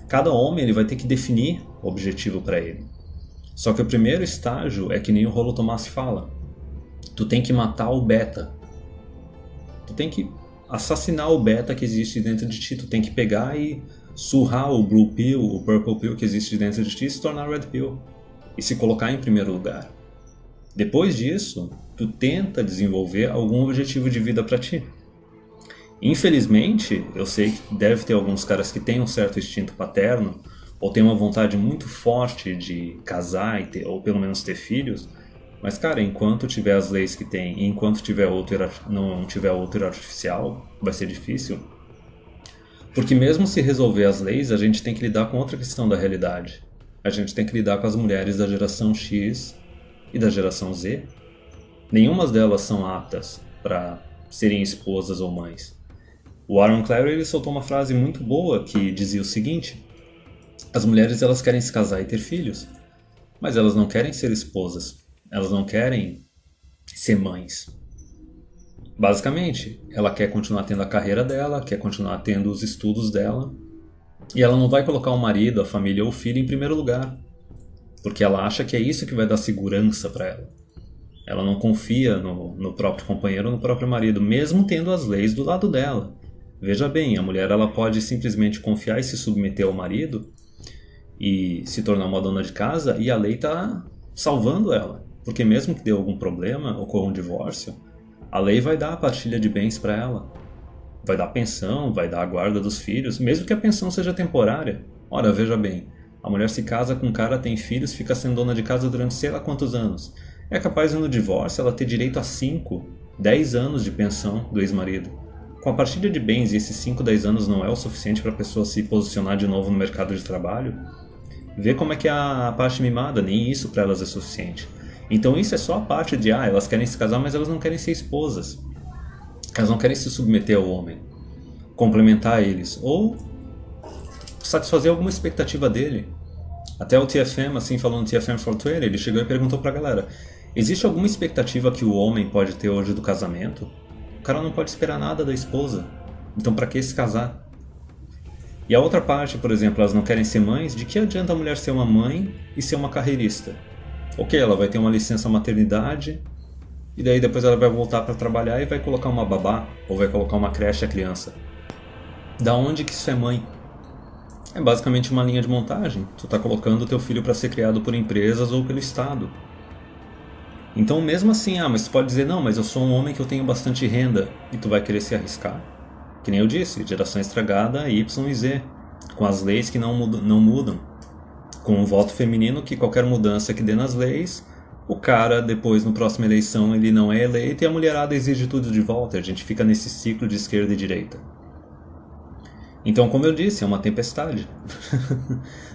Cada homem ele vai ter que definir o objetivo para ele. Só que o primeiro estágio é que nem o Rollo Tomassi fala. Tu tem que matar o beta. Tu tem que assassinar o beta que existe dentro de ti. Tu tem que pegar e surrar o Blue Pill, o Purple Pill que existe dentro de ti e se tornar Red Pill. E se colocar em primeiro lugar. Depois disso, tu tenta desenvolver algum objetivo de vida para ti. Infelizmente, eu sei que deve ter alguns caras que têm um certo instinto paterno ou têm uma vontade muito forte de casar ou pelo menos ter filhos, mas cara, enquanto tiver as leis que tem e enquanto não tiver útero artificial, vai ser difícil. Porque mesmo se resolver as leis, a gente tem que lidar com outra questão da realidade. A gente tem que lidar com as mulheres da geração X e da geração Z. Nenhuma delas são aptas para serem esposas ou mães. O Aaron Clary ele soltou uma frase muito boa que dizia o seguinte: as mulheres elas querem se casar e ter filhos, mas elas não querem ser esposas, elas não querem ser mães. Basicamente, ela quer continuar tendo a carreira dela, quer continuar tendo os estudos dela, e ela não vai colocar o marido, a família ou o filho em primeiro lugar, porque ela acha que é isso que vai dar segurança para ela. Ela não confia no próprio companheiro ou no próprio marido, mesmo tendo as leis do lado dela. Veja bem, a mulher ela pode simplesmente confiar e se submeter ao marido e se tornar uma dona de casa, e a lei está salvando ela. Porque mesmo que dê algum problema, ocorra um divórcio, a lei vai dar a partilha de bens para ela. Vai dar pensão, vai dar a guarda dos filhos, mesmo que a pensão seja temporária. Ora, veja bem, a mulher se casa com um cara, tem filhos, fica sendo dona de casa durante sei lá quantos anos. É capaz de no divórcio ela ter direito a 5, 10 anos de pensão do ex-marido. Com a partilha de bens e esses 5, 10 anos não é o suficiente para a pessoa se posicionar de novo no mercado de trabalho, vê como é que é a parte mimada, nem isso para elas é suficiente. Então isso é só a parte de, elas querem se casar, mas elas não querem ser esposas. Elas não querem se submeter ao homem, complementar eles, ou satisfazer alguma expectativa dele. Até o TFM, assim, falando do TFM 420, ele chegou e perguntou pra galera: existe alguma expectativa que o homem pode ter hoje do casamento? O cara não pode esperar nada da esposa, então pra que se casar? E a outra parte, por exemplo, elas não querem ser mães, de que adianta a mulher ser uma mãe e ser uma carreirista? Ok, ela vai ter uma licença maternidade, e daí depois ela vai voltar para trabalhar e vai colocar uma babá, ou vai colocar uma creche à criança. Da onde que isso é mãe? É basicamente uma linha de montagem. Tu está colocando o teu filho para ser criado por empresas ou pelo Estado. Então mesmo assim, mas tu pode dizer, não, mas eu sou um homem que eu tenho bastante renda, e tu vai querer se arriscar? Que nem eu disse, geração estragada Y e Z, com as leis que não mudam. Com o voto feminino, que qualquer mudança que dê nas leis, o cara depois, na próxima eleição, ele não é eleito e a mulherada exige tudo de volta. A gente fica nesse ciclo de esquerda e direita. Então, como eu disse, é uma tempestade.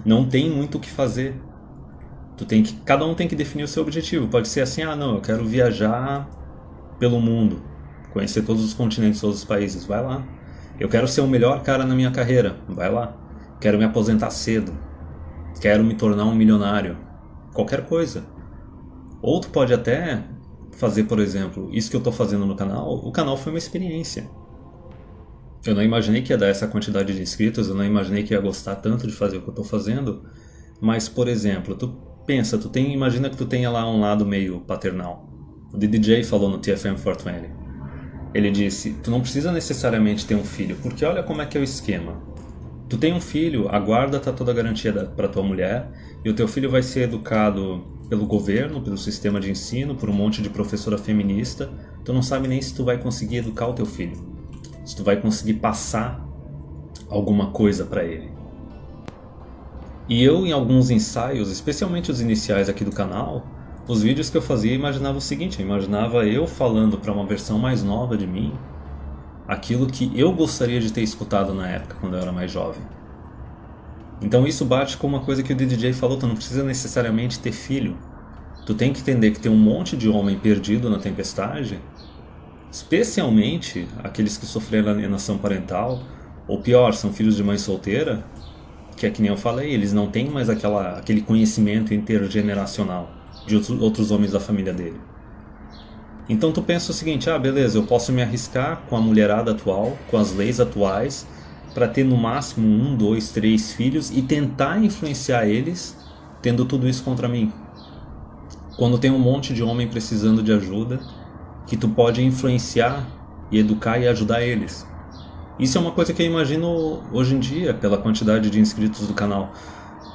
Não tem muito o que fazer. Cada um tem que definir o seu objetivo. Pode ser assim, não, eu quero viajar pelo mundo, conhecer todos os continentes, todos os países, vai lá. Eu quero ser o melhor cara na minha carreira, vai lá. Quero me aposentar cedo. Quero me tornar um milionário. Qualquer coisa. Ou tu pode até fazer, por exemplo, isso que eu estou fazendo no canal. O canal foi uma experiência. Eu não imaginei que ia dar essa quantidade de inscritos, eu não imaginei que ia gostar tanto de fazer o que eu estou fazendo. Mas, por exemplo, tu pensa, imagina que tu tenha lá um lado meio paternal. O DDJ falou no TFM 420. Ele disse, tu não precisa necessariamente ter um filho, porque olha como é que é o esquema. Tu tem um filho, a guarda está toda garantida para tua mulher, e o teu filho vai ser educado pelo governo, pelo sistema de ensino, por um monte de professora feminista. Tu não sabe nem se tu vai conseguir educar o teu filho, se tu vai conseguir passar alguma coisa para ele. E eu, em alguns ensaios, especialmente os iniciais aqui do canal, os vídeos que eu fazia, imaginava o seguinte: eu imaginava eu falando para uma versão mais nova de mim aquilo que eu gostaria de ter escutado na época, quando eu era mais jovem. Então isso bate com uma coisa que o DJ falou: tu não precisa necessariamente ter filho. Tu tem que entender que tem um monte de homem perdido na tempestade, especialmente aqueles que sofreram alienação parental, ou pior, são filhos de mãe solteira, que é que nem eu falei, eles não têm mais aquele conhecimento intergeneracional de outros homens da família dele. Então tu pensa o seguinte: beleza, eu posso me arriscar com a mulherada atual, com as leis atuais, para ter no máximo 1, 2, 3 filhos e tentar influenciar eles tendo tudo isso contra mim? Quando tem um monte de homem precisando de ajuda, que tu pode influenciar e educar e ajudar eles. Isso é uma coisa que eu imagino hoje em dia, pela quantidade de inscritos do canal.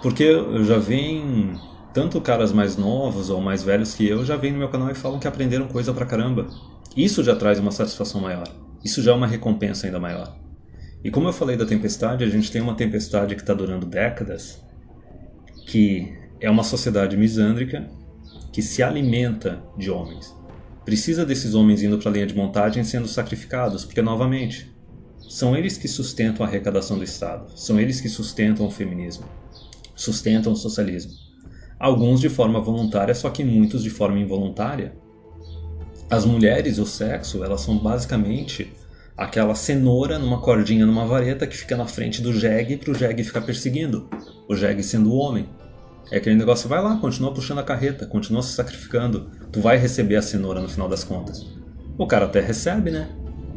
Porque eu já vejo tanto caras mais novos ou mais velhos que eu já vêm no meu canal e falam que aprenderam coisa pra caramba. Isso já traz uma satisfação maior. Isso já é uma recompensa ainda maior. E como eu falei da tempestade, a gente tem uma tempestade que está durando décadas, que é uma sociedade misândrica que se alimenta de homens. Precisa desses homens indo para a linha de montagem sendo sacrificados, porque, novamente, são eles que sustentam a arrecadação do Estado, são eles que sustentam o feminismo, sustentam o socialismo. Alguns de forma voluntária, só que muitos de forma involuntária. As mulheres, o sexo, elas são basicamente aquela cenoura numa cordinha numa vareta que fica na frente do jegue para o jegue ficar perseguindo, o jegue sendo o homem. É aquele negócio, vai lá, continua puxando a carreta, continua se sacrificando, tu vai receber a cenoura no final das contas. O cara até recebe, né?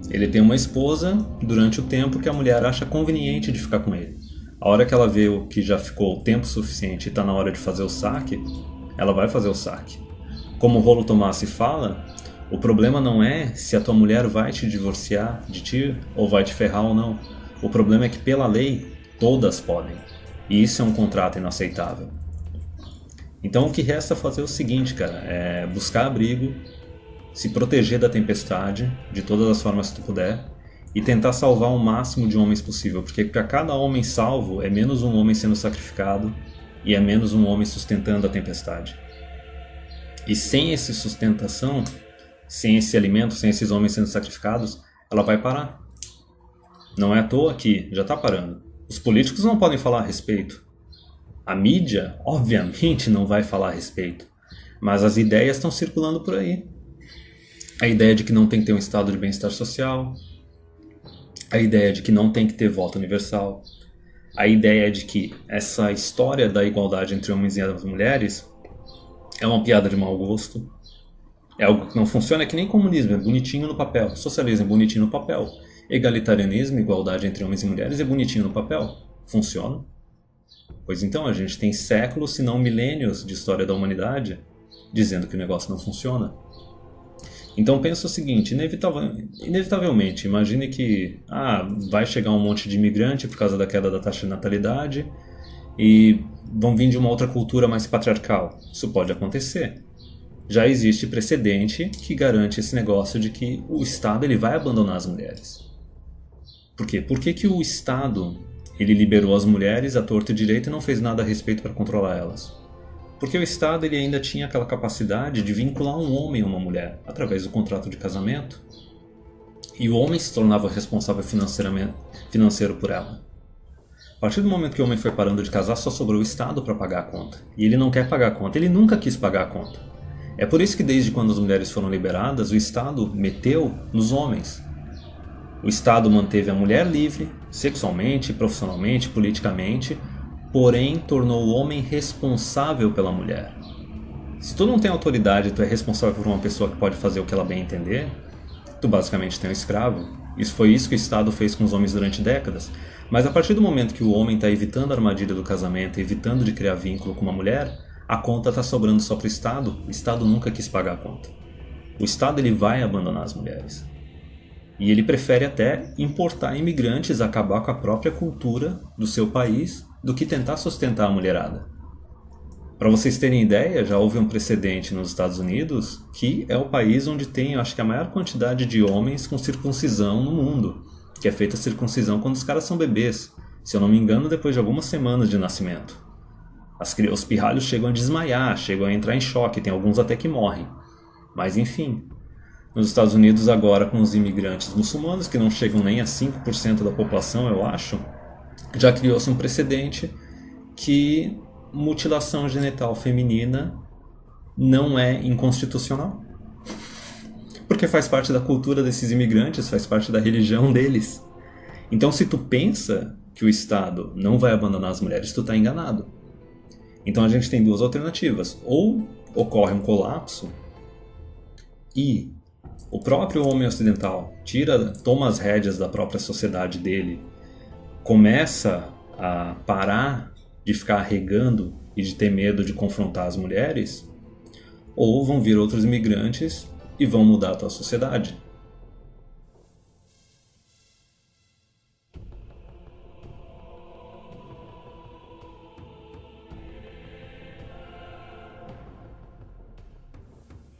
Ele tem uma esposa durante o tempo que a mulher acha conveniente de ficar com ele. A hora que ela vê que já ficou o tempo suficiente e está na hora de fazer o saque, ela vai fazer o saque. Como o Rollo Tomassi fala, o problema não é se a tua mulher vai te divorciar de ti ou vai te ferrar ou não. O problema é que pela lei, todas podem. E isso é um contrato inaceitável. Então o que resta fazer é o seguinte, cara, é buscar abrigo, se proteger da tempestade, de todas as formas que tu puder, e tentar salvar o máximo de homens possível, porque para cada homem salvo é menos um homem sendo sacrificado e é menos um homem sustentando a tempestade. E sem essa sustentação, sem esse alimento, sem esses homens sendo sacrificados, ela vai parar. Não é à toa que já está parando. Os políticos não podem falar a respeito. A mídia, obviamente, não vai falar a respeito. Mas as ideias estão circulando por aí. A ideia de que não tem que ter um estado de bem-estar social. A ideia de que não tem que ter voto universal. A ideia de que essa história da igualdade entre homens e as mulheres é uma piada de mau gosto. É algo que não funciona, é que nem comunismo, é bonitinho no papel. Socialismo é bonitinho no papel. Egalitarianismo, igualdade entre homens e mulheres é bonitinho no papel. Funciona? Pois então, a gente tem séculos, se não milênios de história da humanidade dizendo que o negócio não funciona. Então pensa o seguinte, inevitavelmente, imagine que vai chegar um monte de imigrante por causa da queda da taxa de natalidade e vão vir de uma outra cultura mais patriarcal. Isso pode acontecer. Já existe precedente que garante esse negócio de que o Estado ele vai abandonar as mulheres. Por quê? Por que o Estado ele liberou as mulheres à torto e direito e não fez nada a respeito para controlar elas? Porque o Estado ele ainda tinha aquela capacidade de vincular um homem a uma mulher através do contrato de casamento. E o homem se tornava responsável financeiro por ela. A partir do momento que o homem foi parando de casar, só sobrou o Estado para pagar a conta. E ele não quer pagar a conta, ele nunca quis pagar a conta. É por isso que desde quando as mulheres foram liberadas, o Estado meteu nos homens. O Estado manteve a mulher livre, sexualmente, profissionalmente, politicamente, porém tornou o homem responsável pela mulher. Se tu não tem autoridade, tu é responsável por uma pessoa que pode fazer o que ela bem entender, tu basicamente tem um escravo. Isso foi isso que o Estado fez com os homens durante décadas. Mas a partir do momento que o homem está evitando a armadilha do casamento, evitando de criar vínculo com uma mulher, a conta está sobrando só para o Estado nunca quis pagar a conta. O Estado ele vai abandonar as mulheres. E ele prefere até importar imigrantes, acabar com a própria cultura do seu país, do que tentar sustentar a mulherada. Para vocês terem ideia, já houve um precedente nos Estados Unidos, que é o país onde tem, acho que a maior quantidade de homens com circuncisão no mundo, que é feita a circuncisão quando os caras são bebês, se eu não me engano, depois de algumas semanas de nascimento. Os pirralhos chegam a desmaiar, chegam a entrar em choque, tem alguns até que morrem. Mas enfim, nos Estados Unidos agora com os imigrantes muçulmanos, que não chegam nem a 5% da população, eu acho, já criou-se um precedente que mutilação genital feminina não é inconstitucional. Porque faz parte da cultura desses imigrantes, faz parte da religião deles. Então se tu pensa que o Estado não vai abandonar as mulheres, tu está enganado. Então a gente tem duas alternativas. Ou ocorre um colapso e o próprio homem ocidental toma as rédeas da própria sociedade dele começa a parar de ficar arregando e de ter medo de confrontar as mulheres, ou vão vir outros imigrantes e vão mudar a tua sociedade.